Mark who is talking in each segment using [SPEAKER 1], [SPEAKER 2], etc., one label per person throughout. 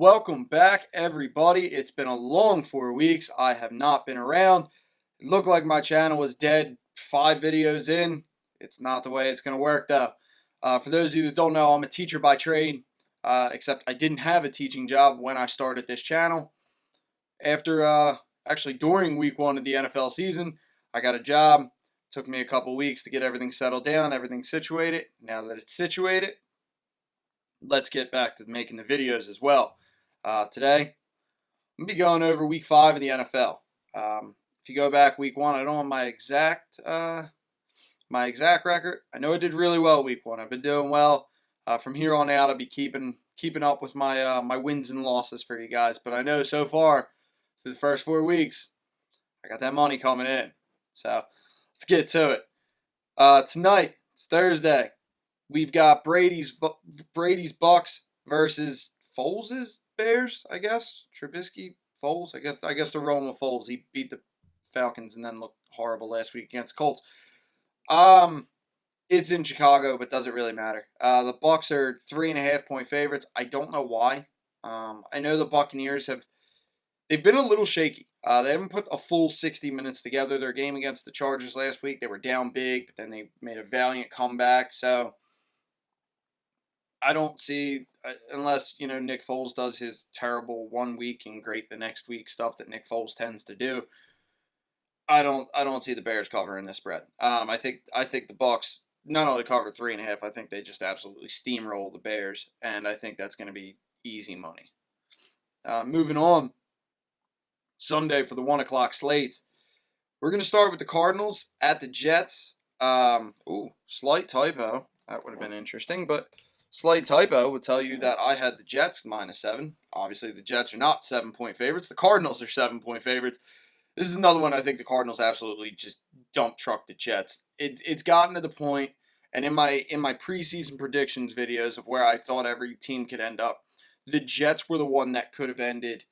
[SPEAKER 1] Welcome back, everybody. It's been a long 4 weeks. I have not been around. It looked like my channel was dead 5 videos in. It's not the way it's going to work, though. For those of you that don't know, I'm a teacher by trade, except I didn't have a teaching job when I started this channel. Actually during week 1 of the NFL season, I got a job. It took me a couple weeks to get everything settled down, everything situated. Now that it's situated, let's get back to making the videos as well. Today, I'm going to be going over week 5 of the NFL. If you go back week 1, I don't have my exact record. I know I did really well week 1. I've been doing well. From here on out, I'll be keeping up with my my wins and losses for you guys. But I know so far, through the first 4 weeks, I got that money coming in. So let's get to it. Tonight, it's Thursday. We've got Brady's Bucs versus Foles' Bears, I guess. Trubisky, Foles. I guess they're rolling with Foles. He beat the Falcons and then looked horrible last week against Colts. It's in Chicago, but doesn't really matter. The Bucs are 3.5-point favorites. I don't know why. I know the Buccaneers they've been a little shaky. They haven't put a full 60 minutes together. Their game against the Chargers last week, they were down big, but then they made a valiant comeback. So I don't see, unless, Nick Foles does his terrible 1 week and great the next week stuff that Nick Foles tends to do. I don't see the Bears covering this spread. I think the Bucs not only cover 3.5, I think they just absolutely steamroll the Bears, and I think that's going to be easy money. Moving on, Sunday for the 1 o'clock slates. We're going to start with the Cardinals at the Jets. Slight typo. That would have been interesting, but slight typo would tell you that I had the Jets -7. Obviously, the Jets are not 7-point favorites. The Cardinals are 7-point favorites. This is another one I think the Cardinals absolutely just dump truck the Jets. It's gotten to the point, and in my preseason predictions videos of where I thought every team could end up, the Jets were the one that could have ended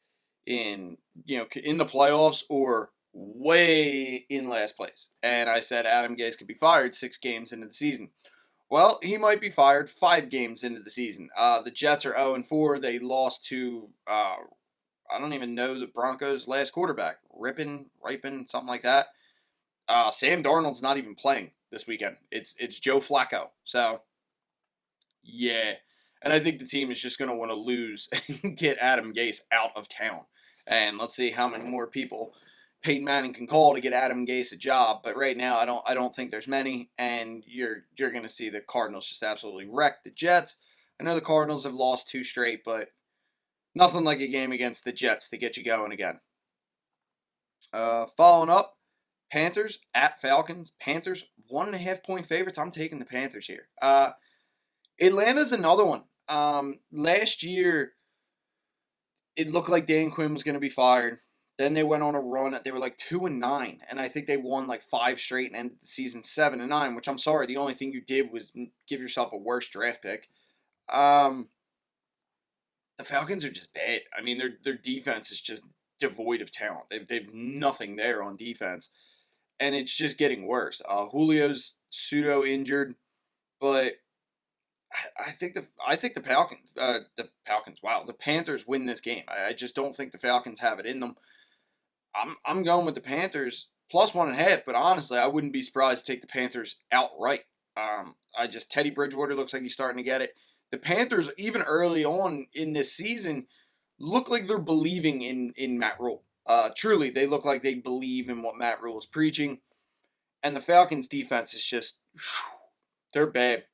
[SPEAKER 1] in the playoffs or way in last place. And I said Adam Gase could be fired 6 games into the season. Well, he might be fired 5 games into the season. The Jets are 0-4. They lost to, I don't even know the Broncos' last quarterback. Ripon, something like that. Sam Darnold's not even playing this weekend. It's Joe Flacco. So, yeah. And I think the team is just going to want to lose and get Adam Gase out of town. And let's see how many more people Peyton Manning can call to get Adam Gase a job, but right now I don't think there's many, and you're going to see the Cardinals just absolutely wreck the Jets. I know the Cardinals have lost 2 straight, but nothing like a game against the Jets to get you going again. Following up, Panthers at Falcons. Panthers 1.5-point favorites. I'm taking the Panthers here. Atlanta's another one. Last year, it looked like Dan Quinn was going to be fired. Then they went on a run. They were like 2-9, and I think they won like 5 straight and ended the season 7-9. Which I'm sorry, the only thing you did was give yourself a worse draft pick. The Falcons are just bad. I mean, their defense is just devoid of talent. They've nothing there on defense, and it's just getting worse. Julio's pseudo injured, but I think the Falcons. Wow, the Panthers win this game. I just don't think the Falcons have it in them. I'm going with the Panthers plus 1.5, but honestly, I wouldn't be surprised to take the Panthers outright. Teddy Bridgewater looks like he's starting to get it. The Panthers, even early on in this season, look like they're believing in Matt Rule. Truly, they look like they believe in what Matt Rule is preaching. And the Falcons' defense is just, they're bad.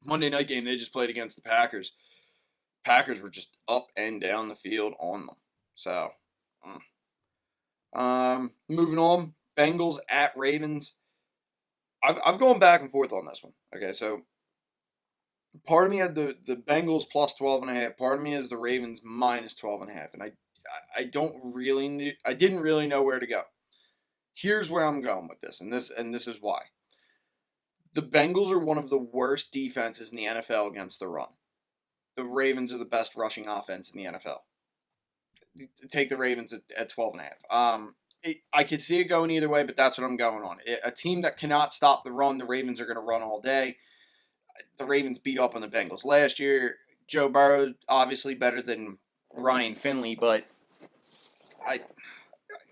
[SPEAKER 1] Monday night game, they just played against the Packers. Packers were just up and down the field on them. So, moving on, Bengals at Ravens. I've gone back and forth on this one. Okay, so part of me had the Bengals plus 12.5. Part of me is the Ravens minus 12.5, and I didn't really know where to go. Here's where I'm going with this, and this is why. The Bengals are one of the worst defenses in the NFL against the run. The Ravens are the best rushing offense in the NFL. Take the Ravens at 12.5. I could see it going either way, but that's what I'm going on. A team that cannot stop the run, the Ravens are going to run all day. The Ravens beat up on the Bengals last year. Joe Burrow obviously better than Ryan Finley, but I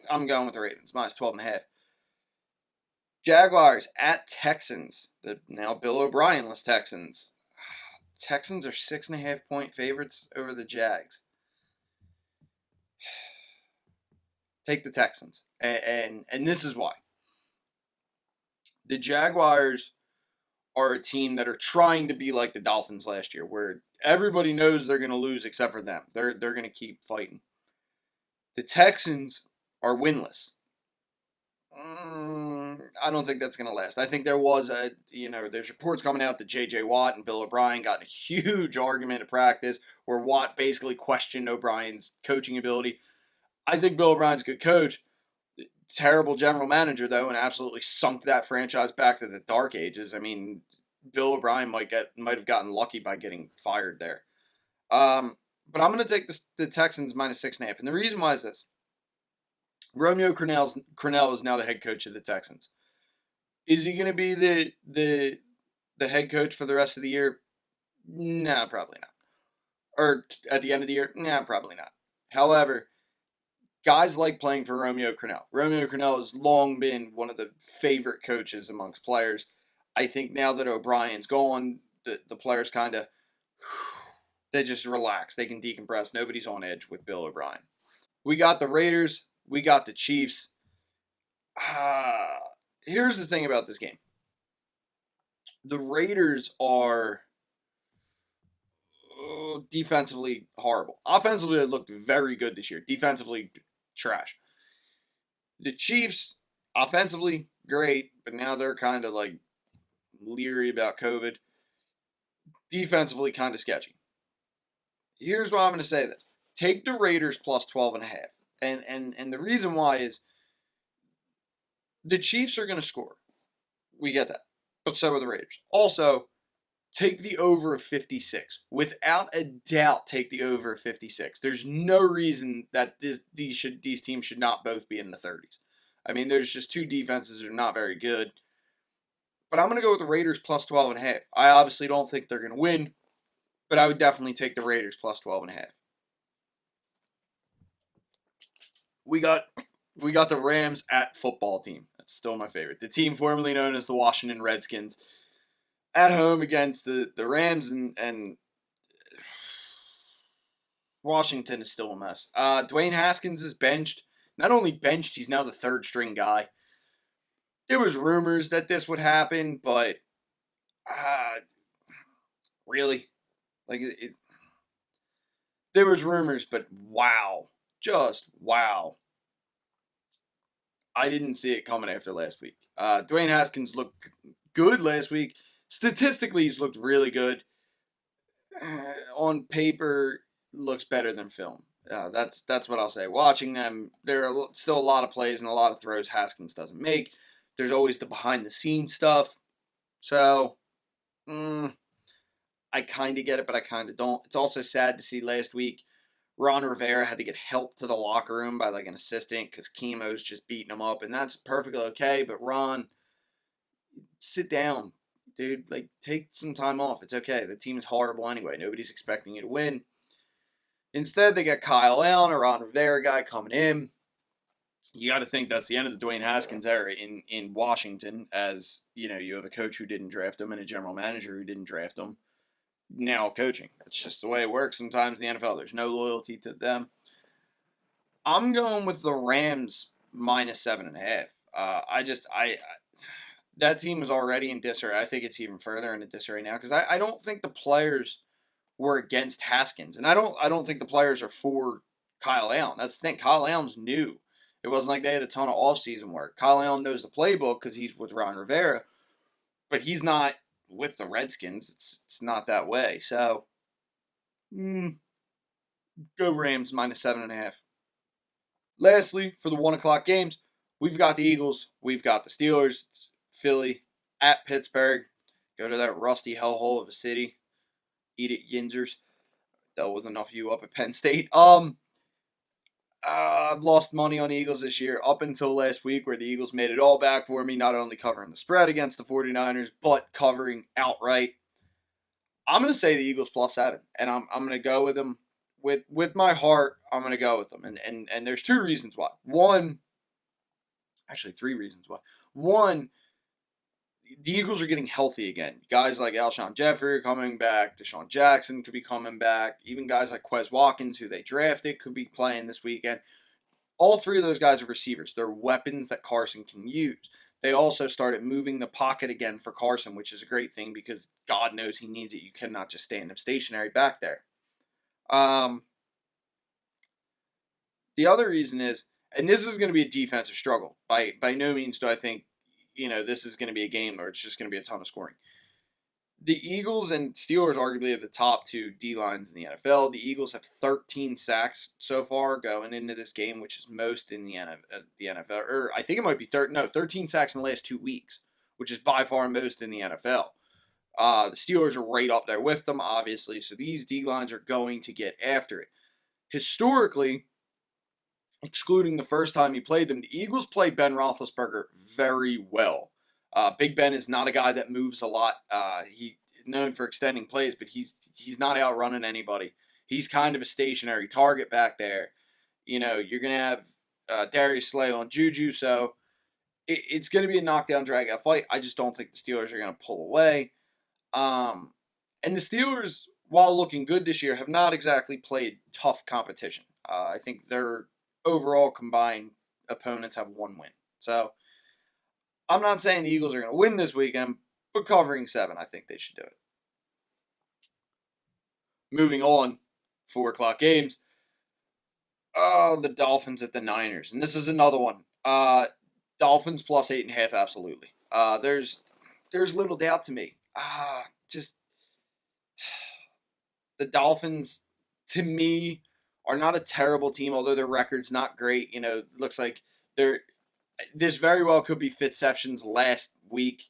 [SPEAKER 1] I'm going with the Ravens minus 12.5. Jaguars at Texans. The now Bill O'Brienless Texans. Texans are 6.5 point favorites over the Jags. Take the Texans, and this is why. The Jaguars are a team that are trying to be like the Dolphins last year, where everybody knows they're going to lose except for them. They're going to keep fighting. The Texans are winless. I don't think that's going to last. I think there's reports coming out that J.J. Watt and Bill O'Brien got in a huge argument at practice where Watt basically questioned O'Brien's coaching ability. I think Bill O'Brien's a good coach. Terrible general manager, though, and absolutely sunk that franchise back to the dark ages. I mean, Bill O'Brien might have gotten lucky by getting fired there. But I'm going to take the Texans minus 6.5. And the reason why is this. Romeo Crennel is now the head coach of the Texans. Is he going to be the head coach for the rest of the year? Nah, probably not. Or at the end of the year? Nah, probably not. However, guys like playing for Romeo Crennel. Romeo Crennel has long been one of the favorite coaches amongst players. I think now that O'Brien's gone, the players kind of, they just relax. They can decompress. Nobody's on edge with Bill O'Brien. We got the Raiders. We got the Chiefs. Here's the thing about this game. The Raiders are defensively horrible. Offensively, they looked very good this year. Defensively, trash. The Chiefs, offensively, great, but now they're kind of like leery about COVID. Defensively, kind of sketchy. Here's why I'm going to say this. Take the Raiders plus 12.5. And the reason why is the Chiefs are going to score. We get that. But so are the Raiders. Also, take the over of 56. Without a doubt, take the over of 56. There's no reason that these teams should not both be in the 30s. I mean, there's just two defenses that are not very good. But I'm going to go with the Raiders plus 12.5. I obviously don't think they're going to win, but I would definitely take the Raiders plus 12.5. We got the Rams at football team. That's still my favorite. The team formerly known as the Washington Redskins at home against the Rams, and Washington is still a mess. Dwayne Haskins is benched. Not only benched, he's now the third string guy. There was rumors that this would happen, but really? There was rumors, but wow. Just wow. I didn't see it coming after last week. Dwayne Haskins looked good last week. Statistically, he's looked really good. On paper, looks better than film. That's what I'll say. Watching them, there are still a lot of plays and a lot of throws Haskins doesn't make. There's always the behind-the-scenes stuff. So, I kind of get it, but I kind of don't. It's also sad to see last week Ron Rivera had to get help to the locker room by like an assistant because Chemo's just beating him up, and that's perfectly okay. But Ron, sit down, dude. Like, take some time off. It's okay. The team is horrible anyway. Nobody's expecting you to win. Instead, they got Kyle Allen, a Ron Rivera guy, coming in. You got to think that's the end of the Dwayne Haskins era in Washington, as you know, you have a coach who didn't draft him and a general manager who didn't draft him. Now coaching. That's just the way it works sometimes in the NFL. There's no loyalty to them. I'm going with the Rams minus 7.5. That team is already in disarray. I think it's even further into disarray now because I don't think the players were against Haskins, and I don't think the players are for Kyle Allen. That's the thing. Kyle Allen's new. It wasn't like they had a ton of offseason work. Kyle Allen knows the playbook because he's with Ron Rivera, but he's not with the Redskins. It's not that way. So, go Rams minus 7.5. Lastly, for the 1 o'clock games, we've got the Eagles. We've got the Steelers. It's Philly at Pittsburgh. Go to that rusty hellhole of a city. Eat it, Yinzers. Dealt with enough of you up at Penn State. I've lost money on Eagles this year up until last week where the Eagles made it all back for me, not only covering the spread against the 49ers, but covering outright. I'm going to say the Eagles +7, and I'm going to go with them. With my heart, I'm going to go with them. And there's two reasons why. One, actually three reasons why. One, the Eagles are getting healthy again. Guys like Alshon Jeffrey are coming back. Deshaun Jackson could be coming back. Even guys like Quez Watkins, who they drafted, could be playing this weekend. All three of those guys are receivers. They're weapons that Carson can use. They also started moving the pocket again for Carson, which is a great thing because God knows he needs it. You cannot just stand him stationary back there. The other reason is, and this is going to be a defensive struggle. By no means do I think, this is going to be a game where it's just going to be a ton of scoring. The Eagles and Steelers arguably have the top two D-lines in the NFL. The Eagles have 13 sacks so far going into this game, which is most in the NFL. Or I think it might be 13 sacks in the last 2 weeks, which is by far most in the NFL. The Steelers are right up there with them, obviously, so these D-lines are going to get after it. Historically, excluding the first time he played them, the Eagles play Ben Roethlisberger very well. Big Ben is not a guy that moves a lot. He's known for extending plays, but he's not outrunning anybody. He's kind of a stationary target back there. You're going to have Darius Slay on Juju, so it's going to be a knockdown, drag-out fight. I just don't think the Steelers are going to pull away. And the Steelers, while looking good this year, have not exactly played tough competition. I think their overall combined opponents have one win. So I'm not saying the Eagles are going to win this weekend, but covering 7, I think they should do it. Moving on, 4 o'clock games. The Dolphins at the Niners. And this is another one. Dolphins +8.5, absolutely. There's little doubt to me. Just the Dolphins, to me, are not a terrible team, although their record's not great. It looks like this very well could be Fitzception's last week.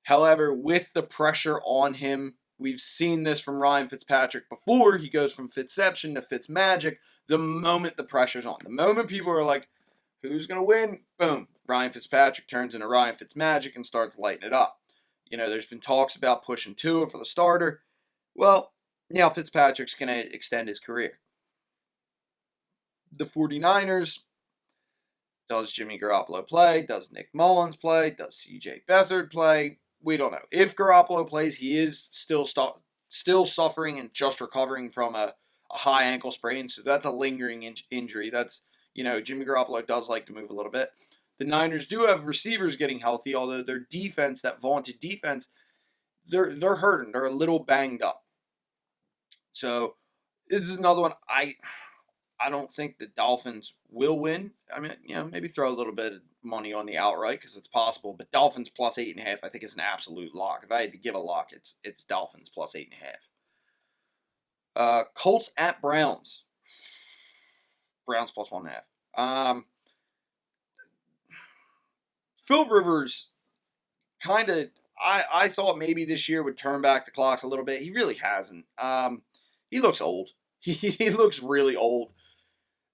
[SPEAKER 1] However, with the pressure on him, we've seen this from Ryan Fitzpatrick before. He goes from Fitzception to Fitzmagic the moment the pressure's on. The moment people are like, who's going to win? Boom. Ryan Fitzpatrick turns into Ryan Fitzmagic and starts lighting it up. There's been talks about pushing Tua for the starter. Well, now Fitzpatrick's going to extend his career. The 49ers, does Jimmy Garoppolo play? Does Nick Mullins play? Does CJ Beathard play? We don't know. If Garoppolo plays, he is still suffering and just recovering from a high ankle sprain, so that's a lingering injury. That's, Jimmy Garoppolo does like to move a little bit. The Niners do have receivers getting healthy, although their defense, that vaunted defense, they're hurting. They're a little banged up. So this is another one. I don't think the Dolphins will win. I mean, maybe throw a little bit of money on the outright because it's possible. But Dolphins +8.5, I think is an absolute lock. If I had to give a lock, it's Dolphins +8.5. Colts at Browns. Browns +1.5. Phil Rivers kind of, I thought maybe this year would turn back the clocks a little bit. He really hasn't. He looks old. He looks really old.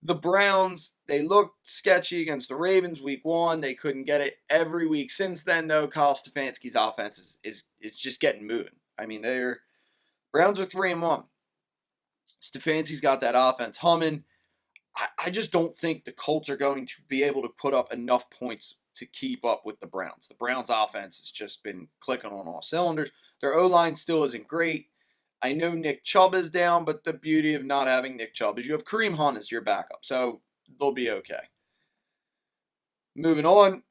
[SPEAKER 1] The Browns, they looked sketchy against the Ravens week 1. They couldn't get it every week since then, though. Kyle Stefanski's offense is just getting moving. I mean, Browns are 3-1. Stefanski's got that offense humming. I just don't think the Colts are going to be able to put up enough points to keep up with the Browns. The Browns' offense has just been clicking on all cylinders. Their O-line still isn't great. I know Nick Chubb is down, but the beauty of not having Nick Chubb is you have Kareem Hunt as your backup, so they'll be okay. Moving on,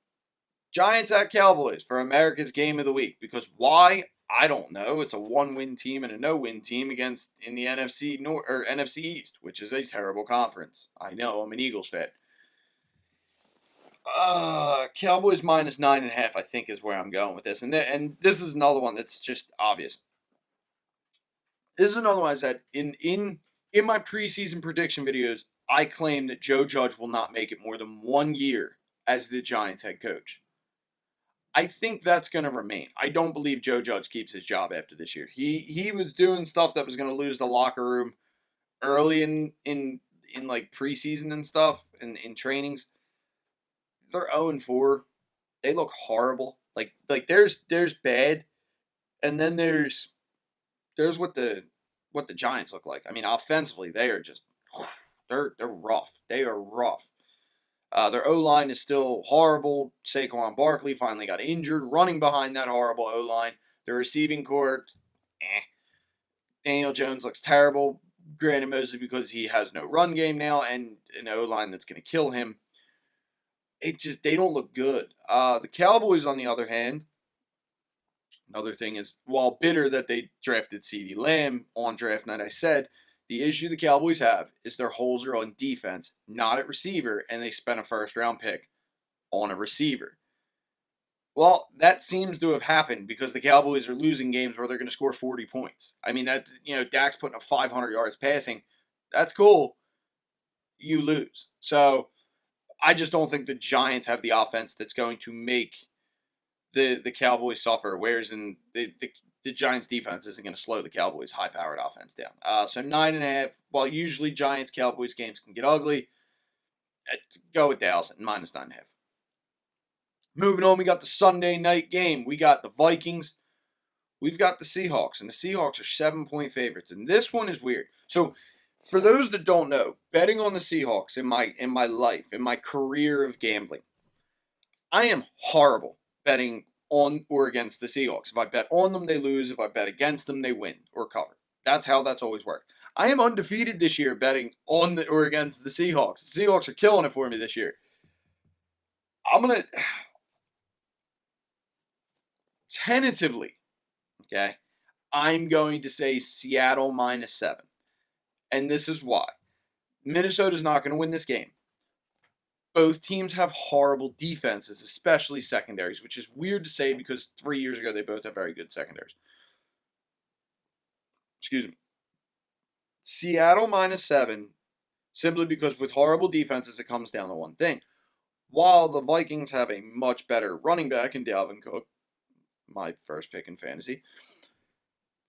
[SPEAKER 1] Giants at Cowboys for America's Game of the Week. Because why? I don't know. It's a 1-win team and a no-win team in the NFC North or NFC East, which is a terrible conference. I know. I'm an Eagles fan. Cowboys -9.5, I think, is where I'm going with this, and this is another one that's just obvious. This is another one I said in my preseason prediction videos. I claim that Joe Judge will not make it more than 1 year as the Giants head coach. I think that's going to remain. I don't believe Joe Judge keeps his job after this year. He was doing stuff that was going to lose the locker room early in like preseason and stuff and in trainings. They're 0-4. They look horrible. Like there's bad, and then there's there's what the Giants look like. I mean, offensively, they are just they're rough. They are rough. Their O-line is still horrible. Saquon Barkley finally got injured running behind that horrible O-line. Their receiving corps, Daniel Jones looks terrible, granted mostly because he has no run game now and an O-line that's going to kill him. They don't look good. The Cowboys, on the other hand, another thing is, while bitter that they drafted CeeDee Lamb on draft night, I said, the issue the Cowboys have is their holes are on defense, not at receiver, and they spent a first-round pick on a receiver. Well, that seems to have happened because the Cowboys are losing games where they're going to score 40 points. I mean, Dak's putting up 500 yards passing. That's cool. You lose. So I just don't think the Giants have the offense that's going to make the Cowboys suffer, whereas the Giants defense isn't going to slow the Cowboys' high-powered offense down. So 9.5. While usually Giants-Cowboys games can get ugly, go with Dallas at -9.5. Moving on, we got the Sunday night game. We got the Vikings. We've got the Seahawks, and the Seahawks are 7-point favorites. And this one is weird. So, for those that don't know, betting on the Seahawks in my life, in my career of gambling, I am horrible betting on or against the Seahawks. If I bet on them, they lose. If I bet against them, they win or cover. That's how that's always worked. I am undefeated this year betting or against the Seahawks. The Seahawks are killing it for me this year. I'm going to tentatively, okay, I'm going to say Seattle -7. And this is why. Minnesota's not going to win this game. Both teams have horrible defenses, especially secondaries, which is weird to say because 3 years ago they both had very good secondaries. Excuse me. Seattle -7, simply because with horrible defenses, it comes down to one thing. While the Vikings have a much better running back in Dalvin Cook, my first pick in fantasy,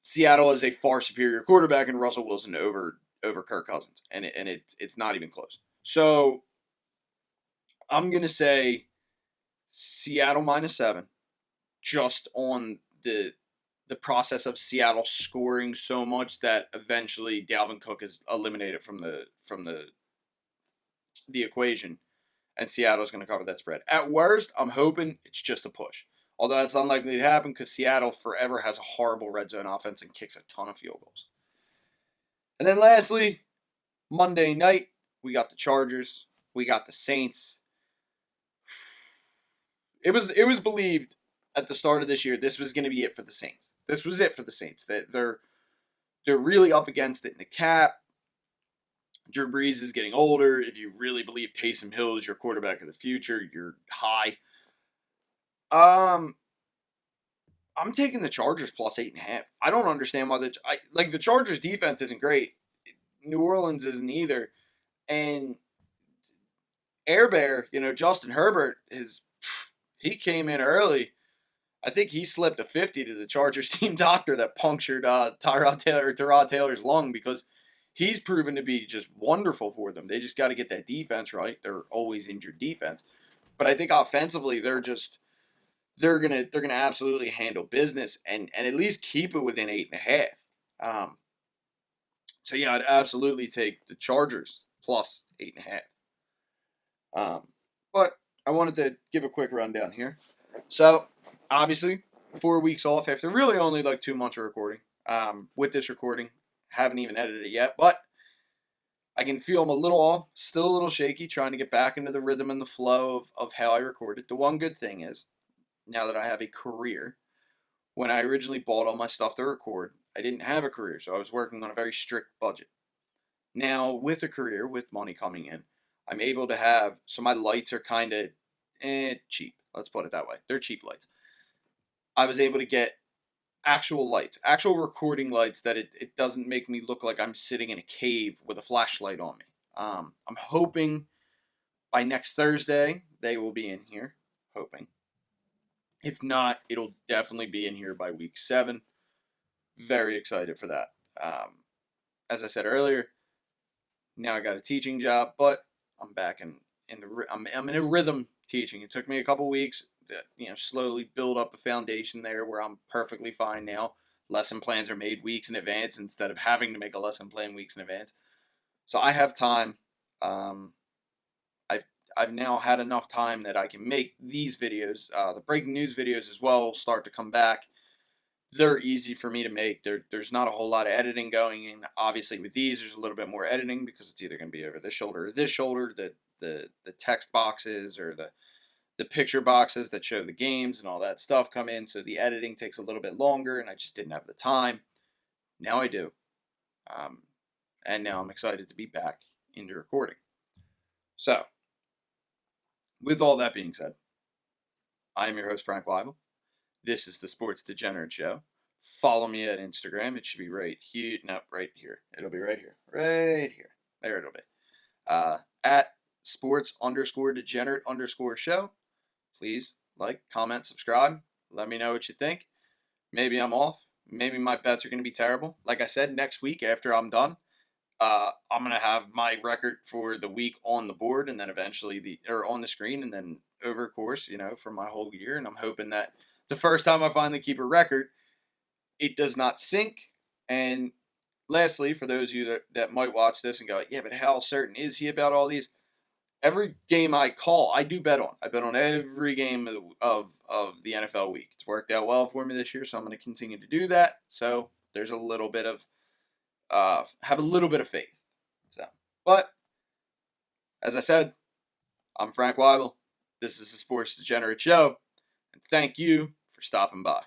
[SPEAKER 1] Seattle is a far superior quarterback in Russell Wilson over Kirk Cousins, and it's not even close. So I'm going to say Seattle -7, just on the process of Seattle scoring so much that eventually Dalvin Cook is eliminated from the equation, and Seattle's going to cover that spread. At worst, I'm hoping it's just a push. Although that's unlikely to happen because Seattle forever has a horrible red zone offense and kicks a ton of field goals. And then lastly, Monday night, we got the Chargers. We got the Saints. It was believed at the start of this year this was going to be it for the Saints. This was it for the Saints. They're really up against it in the cap. Drew Brees is getting older. If you really believe Taysom Hill is your quarterback of the future, you're high. I'm taking the Chargers +8.5. I don't understand why the Chargers defense isn't great. New Orleans isn't either. And Air Bear, Justin Herbert he came in early. I think he slipped a 50 to the Chargers team doctor that punctured Tyrod Taylor's lung because he's proven to be just wonderful for them. They just got to get that defense right. They're always injured defense. But I think offensively they're gonna absolutely handle business and at least keep it within 8.5. So yeah, I'd absolutely take the Chargers +8.5. But I wanted to give a quick rundown here. So obviously 4 weeks off after really only 2 months of recording. With this recording, haven't even edited it yet, but I can feel I'm a little off, still a little shaky, trying to get back into the rhythm and the flow of how I record it. The one good thing is, now that I have a career, when I originally bought all my stuff to record, I didn't have a career, so I was working on a very strict budget. Now, with a career, with money coming in, I'm able to have, so my lights are kind of cheap. Let's put it that way. They're cheap lights. I was able to get actual lights, actual recording lights that it doesn't make me look like I'm sitting in a cave with a flashlight on me. I'm hoping by next Thursday they will be in here. Hoping. If not, it'll definitely be in here by week 7. Very excited for that. As I said earlier, now I got a teaching job, but I'm back I'm in a rhythm teaching. It took me a couple weeks to slowly build up a foundation there where I'm perfectly fine now. lesson plans are made weeks in advance instead of having to make a lesson plan weeks in advance. So I have time. I've now had enough time that I can make these videos. The breaking news videos as well will start to come back. They're easy for me to make. There's not a whole lot of editing going in. Obviously, with these, there's a little bit more editing because it's either going to be over this shoulder or this shoulder. The text boxes or the picture boxes that show the games and all that stuff come in. So the editing takes a little bit longer, and I just didn't have the time. Now I do. And now I'm excited to be back into recording. So, with all that being said, I am your host, Frank Wible. This is the Sports Degenerates Show. Follow me at Instagram. It should be right here. No, right here. It'll be right here. Right here. There it'll be. At sports_degenerate_show. Please like, comment, subscribe. Let me know what you think. Maybe I'm off. Maybe my bets are going to be terrible. Like I said, next week after I'm done, I'm going to have my record for the week on the board and then eventually on the screen and then over course, for my whole year. And I'm hoping that the first time I finally keep a record, it does not sink. And lastly, for those of you that might watch this and go, yeah, but how certain is he about all these? Every game I call, I do bet on. I bet on every game of the NFL week. It's worked out well for me this year, so I'm going to continue to do that. So there's a little bit of have a little bit of faith. So, but as I said, I'm Frank Wible. This is the Sports Degenerate Show, and thank you for stopping by.